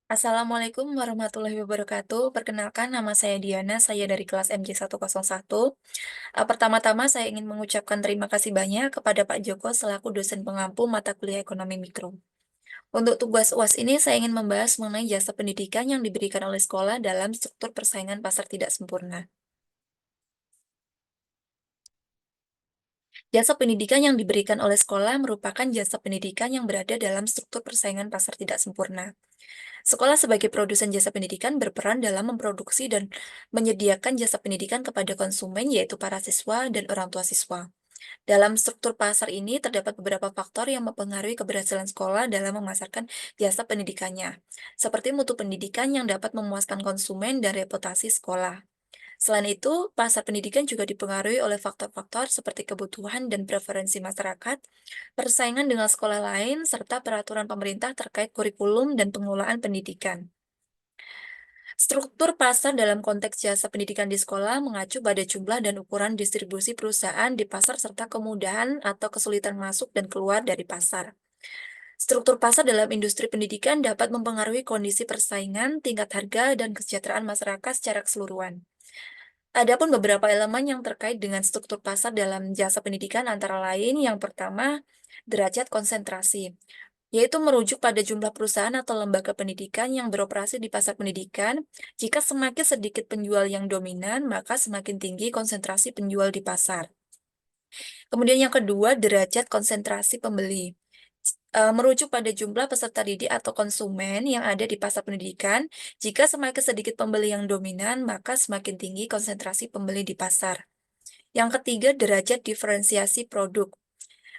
Assalamualaikum warahmatullahi wabarakatuh. Perkenalkan, nama saya Diana, saya dari kelas MJ101. Pertama-tama saya ingin mengucapkan terima kasih banyak kepada Pak Joko selaku dosen pengampu mata kuliah ekonomi mikro. Untuk tugas UAS ini, saya ingin membahas mengenai jasa pendidikan yang diberikan oleh sekolah dalam struktur persaingan pasar tidak sempurna. Jasa pendidikan yang diberikan oleh sekolah merupakan jasa pendidikan yang berada dalam struktur persaingan pasar tidak sempurna. Sekolah sebagai produsen jasa pendidikan berperan dalam memproduksi dan menyediakan jasa pendidikan kepada konsumen, yaitu para siswa dan orang tua siswa. Dalam struktur pasar ini terdapat beberapa faktor yang mempengaruhi keberhasilan sekolah dalam memasarkan jasa pendidikannya, seperti mutu pendidikan yang dapat memuaskan konsumen dan reputasi sekolah. Selain itu, pasar pendidikan juga dipengaruhi oleh faktor-faktor seperti kebutuhan dan preferensi masyarakat, persaingan dengan sekolah lain, serta peraturan pemerintah terkait kurikulum dan pengelolaan pendidikan. Struktur pasar dalam konteks jasa pendidikan di sekolah mengacu pada jumlah dan ukuran distribusi perusahaan di pasar serta kemudahan atau kesulitan masuk dan keluar dari pasar. Struktur pasar dalam industri pendidikan dapat mempengaruhi kondisi persaingan, tingkat harga, dan kesejahteraan masyarakat secara keseluruhan. Adapun beberapa elemen yang terkait dengan struktur pasar dalam jasa pendidikan antara lain, yang pertama, derajat konsentrasi, yaitu merujuk pada jumlah perusahaan atau lembaga pendidikan yang beroperasi di pasar pendidikan. Jika semakin sedikit penjual yang dominan, maka semakin tinggi konsentrasi penjual di pasar. Kemudian yang kedua, derajat konsentrasi pembeli. Merujuk pada jumlah peserta didik atau konsumen yang ada di pasar pendidikan. Jika semakin sedikit pembeli yang dominan, maka semakin tinggi konsentrasi pembeli di pasar. Yang ketiga, derajat diferensiasi produk.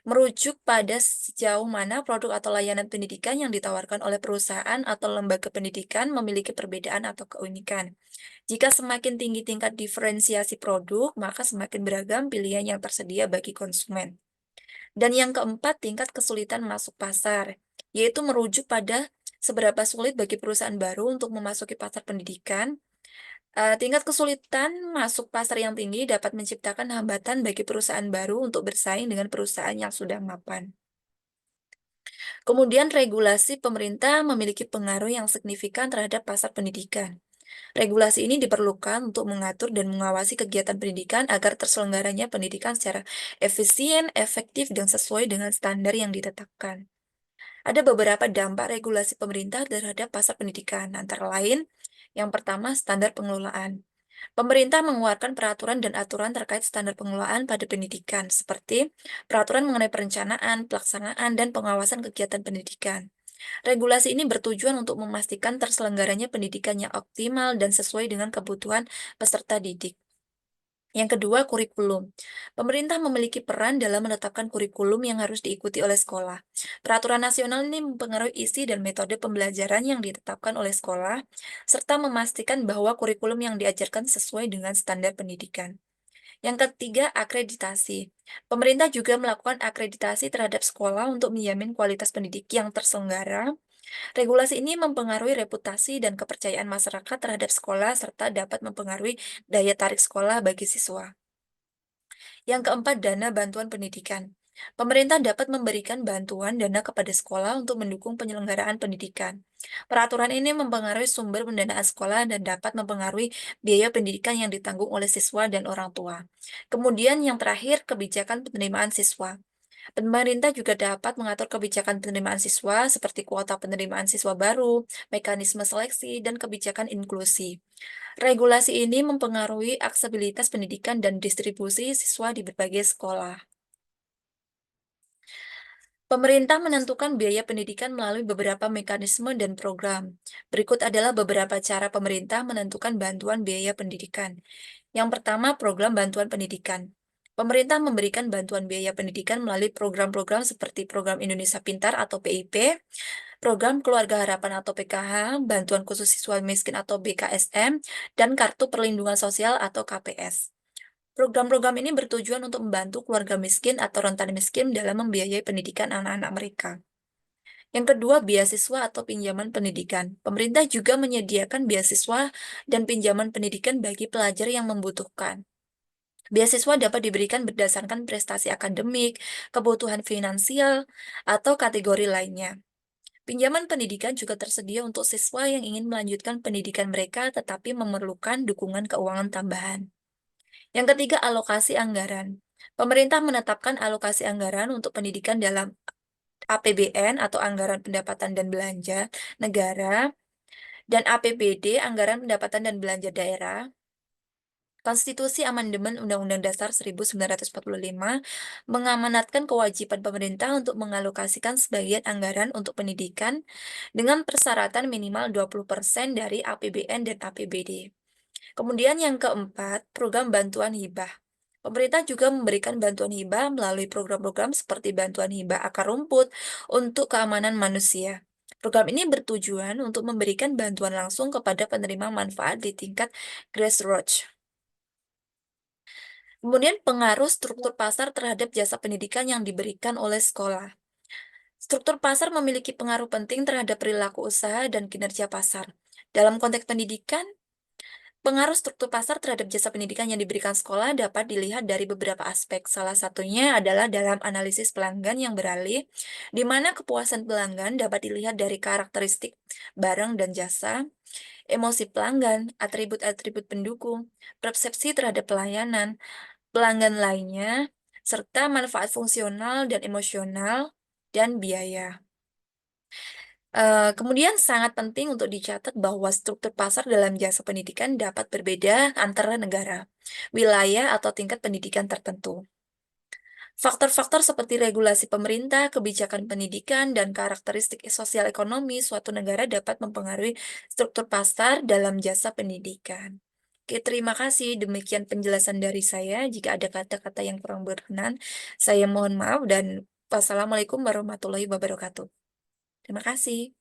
Merujuk pada sejauh mana produk atau layanan pendidikan yang ditawarkan oleh perusahaan atau lembaga pendidikan memiliki perbedaan atau keunikan. Jika semakin tinggi tingkat diferensiasi produk, maka semakin beragam pilihan yang tersedia bagi konsumen. Dan yang keempat, tingkat kesulitan masuk pasar, yaitu merujuk pada seberapa sulit bagi perusahaan baru untuk memasuki pasar pendidikan. Tingkat kesulitan masuk pasar yang tinggi dapat menciptakan hambatan bagi perusahaan baru untuk bersaing dengan perusahaan yang sudah mapan. Kemudian regulasi pemerintah memiliki pengaruh yang signifikan terhadap pasar pendidikan. Regulasi ini diperlukan untuk mengatur dan mengawasi kegiatan pendidikan agar terselenggaranya pendidikan secara efisien, efektif, dan sesuai dengan standar yang ditetapkan. Ada beberapa dampak regulasi pemerintah terhadap pasar pendidikan, antara lain, yang pertama, standar pengelolaan. Pemerintah mengeluarkan peraturan dan aturan terkait standar pengelolaan pada pendidikan, seperti peraturan mengenai perencanaan, pelaksanaan, dan pengawasan kegiatan pendidikan. Regulasi ini bertujuan untuk memastikan terselenggaranya pendidikan yang optimal dan sesuai dengan kebutuhan peserta didik. Yang kedua, kurikulum. Pemerintah memiliki peran dalam menetapkan kurikulum yang harus diikuti oleh sekolah. Peraturan nasional ini mempengaruhi isi dan metode pembelajaran yang ditetapkan oleh sekolah, serta memastikan bahwa kurikulum yang diajarkan sesuai dengan standar pendidikan. Yang ketiga, akreditasi. Pemerintah juga melakukan akreditasi terhadap sekolah untuk menjamin kualitas pendidik yang terselenggara. Regulasi ini mempengaruhi reputasi dan kepercayaan masyarakat terhadap sekolah serta dapat mempengaruhi daya tarik sekolah bagi siswa. Yang keempat, dana bantuan pendidikan. Pemerintah dapat memberikan bantuan dana kepada sekolah untuk mendukung penyelenggaraan pendidikan. Peraturan ini mempengaruhi sumber pendanaan sekolah dan dapat mempengaruhi biaya pendidikan yang ditanggung oleh siswa dan orang tua. Kemudian yang terakhir, kebijakan penerimaan siswa. Pemerintah juga dapat mengatur kebijakan penerimaan siswa seperti kuota penerimaan siswa baru, mekanisme seleksi, dan kebijakan inklusi. Regulasi ini mempengaruhi aksesibilitas pendidikan dan distribusi siswa di berbagai sekolah. Pemerintah menentukan biaya pendidikan melalui beberapa mekanisme dan program. Berikut adalah beberapa cara pemerintah menentukan bantuan biaya pendidikan. Yang pertama, program bantuan pendidikan. Pemerintah memberikan bantuan biaya pendidikan melalui program-program seperti Program Indonesia Pintar atau PIP, Program Keluarga Harapan atau PKH, Bantuan Khusus Siswa Miskin atau BKSM, dan Kartu Perlindungan Sosial atau KPS. Program-program ini bertujuan untuk membantu keluarga miskin atau rentan miskin dalam membiayai pendidikan anak-anak mereka. Yang kedua, beasiswa atau pinjaman pendidikan. Pemerintah juga menyediakan beasiswa dan pinjaman pendidikan bagi pelajar yang membutuhkan. Beasiswa dapat diberikan berdasarkan prestasi akademik, kebutuhan finansial, atau kategori lainnya. Pinjaman pendidikan juga tersedia untuk siswa yang ingin melanjutkan pendidikan mereka tetapi memerlukan dukungan keuangan tambahan. Yang ketiga, alokasi anggaran. Pemerintah menetapkan alokasi anggaran untuk pendidikan dalam APBN atau Anggaran Pendapatan dan Belanja Negara dan APBD, Anggaran Pendapatan dan Belanja Daerah. Konstitusi Amandemen Undang-Undang Dasar 1945 mengamanatkan kewajiban pemerintah untuk mengalokasikan sebagian anggaran untuk pendidikan dengan persyaratan minimal 20% dari APBN dan APBD. Kemudian yang keempat, program bantuan hibah. Pemerintah juga memberikan bantuan hibah melalui program-program seperti bantuan hibah akar rumput untuk keamanan manusia. Program ini bertujuan untuk memberikan bantuan langsung kepada penerima manfaat di tingkat grassroots. Kemudian pengaruh struktur pasar terhadap jasa pendidikan yang diberikan oleh sekolah. Struktur pasar memiliki pengaruh penting terhadap perilaku usaha dan kinerja pasar. Dalam konteks pendidikan, pengaruh struktur pasar terhadap jasa pendidikan yang diberikan sekolah dapat dilihat dari beberapa aspek. Salah satunya adalah dalam analisis pelanggan yang beralih, di mana kepuasan pelanggan dapat dilihat dari karakteristik barang dan jasa, emosi pelanggan, atribut-atribut pendukung, persepsi terhadap pelayanan, pelanggan lainnya, serta manfaat fungsional dan emosional, dan biaya. Kemudian sangat penting untuk dicatat bahwa struktur pasar dalam jasa pendidikan dapat berbeda antara negara, wilayah, atau tingkat pendidikan tertentu. Faktor-faktor seperti regulasi pemerintah, kebijakan pendidikan, dan karakteristik sosial ekonomi suatu negara dapat mempengaruhi struktur pasar dalam jasa pendidikan. Oke, terima kasih. Demikian penjelasan dari saya. Jika ada kata-kata yang kurang berkenan, saya mohon maaf dan wassalamualaikum warahmatullahi wabarakatuh. Terima kasih.